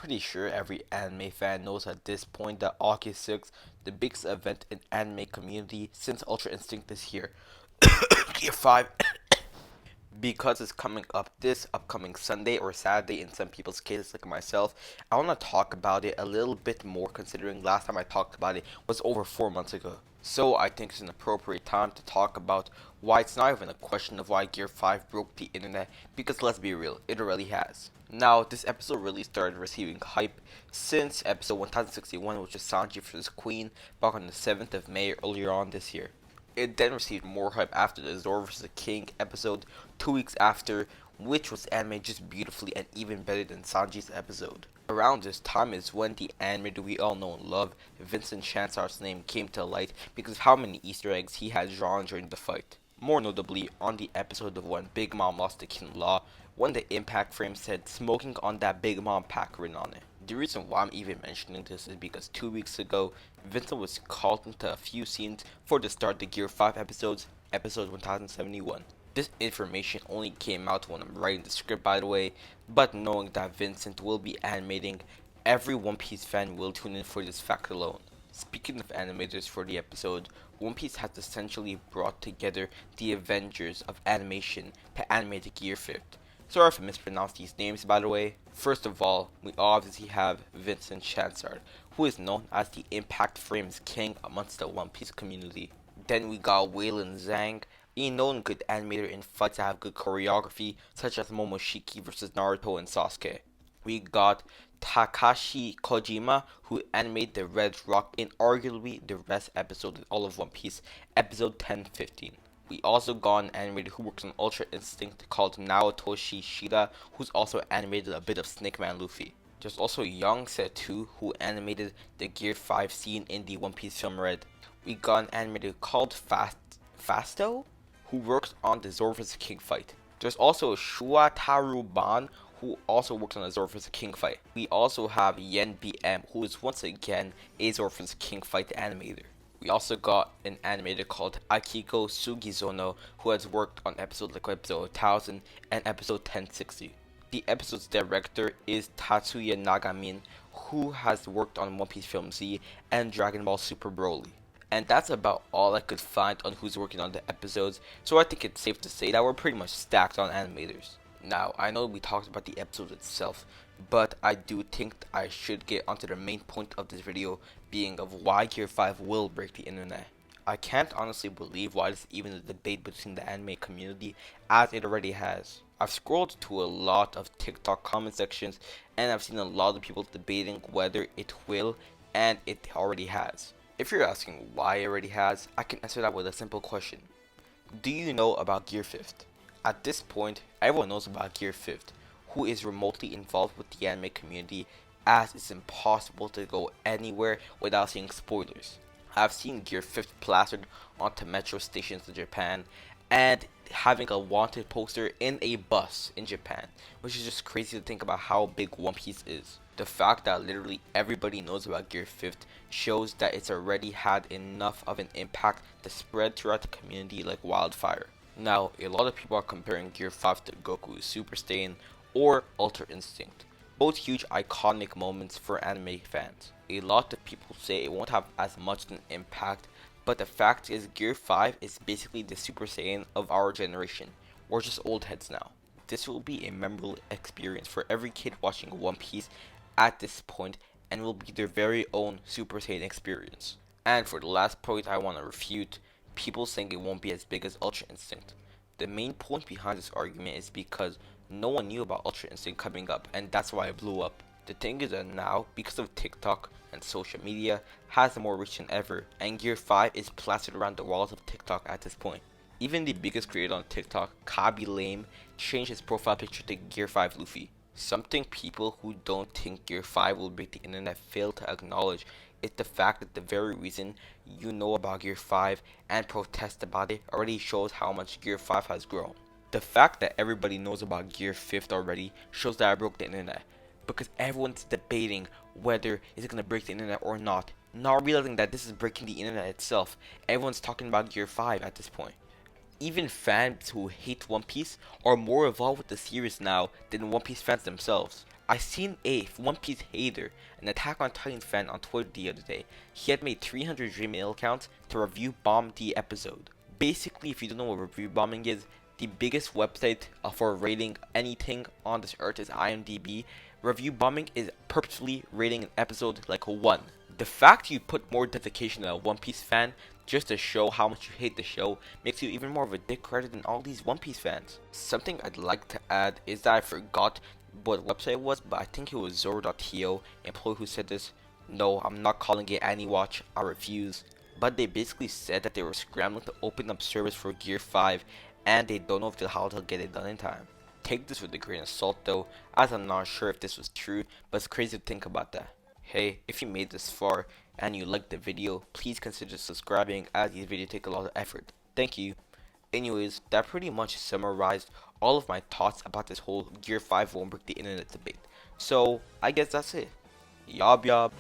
pretty sure every anime fan knows at this point that August 6th, the biggest event in anime community since Ultra Instinct this year, Gear 5, because it's coming up this upcoming Sunday or Saturday in some people's cases like myself. I want to talk about it a little bit more considering last time I talked about it was over 4 months ago. So I think it's an appropriate time to talk about why it's not even a question of why Gear 5 broke the internet, because let's be real, it already has. Now, this episode really started receiving hype since episode 1061, which is Sanji vs. Queen, back on the 7th of May earlier on this year. It then received more hype after the Zoro vs. King episode 2 weeks after, which was animated just beautifully and even better than Sanji's episode. Around this time is when the animator we all know and love, Vincent Chansar's name, came to light because of how many Easter eggs he had drawn during the fight. More notably, on the episode of when Big Mom lost to King Law, when the impact frame said "smoking on that Big Mom pack" written on it. The reason why I'm even mentioning this is because 2 weeks ago, Vincent was called into a few scenes for the start of the Gear 5 episodes, episode 1071. This information only came out when I'm writing the script, by the way, but knowing that Vincent will be animating, every One Piece fan will tune in for this fact alone. Speaking of animators for the episode, One Piece has essentially brought together the Avengers of animation to animate the Gear 5th. Sorry if I mispronounced these names, by the way. First of all, we obviously have Vincent Chansard, who is known as the Impact Frames King amongst the One Piece community. Then we got Wayland Zhang, a known good animator in fights that have good choreography, such as Momoshiki vs. Naruto and Sasuke. We got Takashi Kojima, who animated the Red Rock in arguably the best episode in all of One Piece, episode 1015. We also got an animator who works on Ultra Instinct called Naotoshi Shida, who's also animated a bit of Snake Man Luffy. There's also Young Setu, who animated the Gear 5 scene in the One Piece film Red. We got an animator called Fasto, who works on the Zoro vs. King fight. There's also Shuataru Ban, who also works on the Zoro vs. King fight. We also have Yen BM, who is once again a Zoro vs. King fight animator. We also got an animator called Akiko Sugizono, who has worked on episodes like episode 1000 and episode 1060. The episode's director is Tatsuya Nagamin, who has worked on One Piece Film Z and Dragon Ball Super Broly. And that's about all I could find on who's working on the episodes, so I think it's safe to say that we're pretty much stacked on animators. Now, I know we talked about the episode itself, but I do think I should get onto the main point of this video, being of why Gear 5 will break the internet. I can't honestly believe why there's even a debate between the anime community, as it already has. I've scrolled to a lot of TikTok comment sections, and I've seen a lot of people debating whether it will, and it already has. If you're asking why it already has, I can answer that with a simple question. Do you know about Gear 5th? At this point, everyone knows about Gear 5th, who is remotely involved with the anime community, as it's impossible to go anywhere without seeing spoilers. I've seen Gear 5th plastered onto metro stations in Japan, and having a wanted poster in a bus in Japan, which is just crazy to think about how big One Piece is. The fact that literally everybody knows about Gear 5th shows that it's already had enough of an impact to spread throughout the community like wildfire. Now, a lot of people are comparing Gear 5 to Goku's Super Saiyan or Ultra Instinct, both huge iconic moments for anime fans. A lot of people say it won't have as much an impact, but the fact is Gear 5 is basically the Super Saiyan of our generation. We're just old heads now. This will be a memorable experience for every kid watching One Piece at this point, and will be their very own Super Saiyan experience. And for the last point I want to refute, people saying it won't be as big as Ultra Instinct. The main point behind this argument is because no one knew about Ultra Instinct coming up, and that's why it blew up. The thing is that now, because of TikTok and social media, has more reach than ever, and Gear 5 is plastered around the walls of TikTok at this point. Even the biggest creator on TikTok, Kabi Lame, changed his profile picture to Gear 5 Luffy. Something people who don't think Gear 5 will break the internet fail to acknowledge is the fact that the very reason you know about Gear 5 and protest about it already shows how much Gear 5 has grown. The fact that everybody knows about Gear 5th already shows that I broke the internet, because everyone's debating whether it's going to break the internet or not realizing that this is breaking the internet itself. Everyone's talking about Gear 5 at this point. Even fans who hate One Piece are more involved with the series now than One Piece fans themselves. I seen a One Piece hater, an Attack on Titan fan on Twitter the other day. He had made 300 Gmail accounts to review bomb the episode. Basically, if you don't know what review bombing is, the biggest website for rating anything on this earth is IMDb. Review bombing is purposefully rating an episode like a 1. The fact you put more dedication than a One Piece fan just to show how much you hate the show makes you even more of a dick rather than all these One Piece fans. Something I'd like to add is that I forgot what website it was, but I think it was Zoro.to, employee who said this. No, I'm not calling it AniWatch, our reviews. But they basically said that they were scrambling to open up service for Gear 5 and they don't know how they'll get it done in time. Take this with a grain of salt though, as I'm not sure if this was true, but it's crazy to think about that. Hey, if you made this far and you liked the video, please consider subscribing as these videos take a lot of effort. Thank you. Anyways, that pretty much summarized all of my thoughts about this whole Gear 5 won't break the internet debate. So, I guess that's it. Yob yob.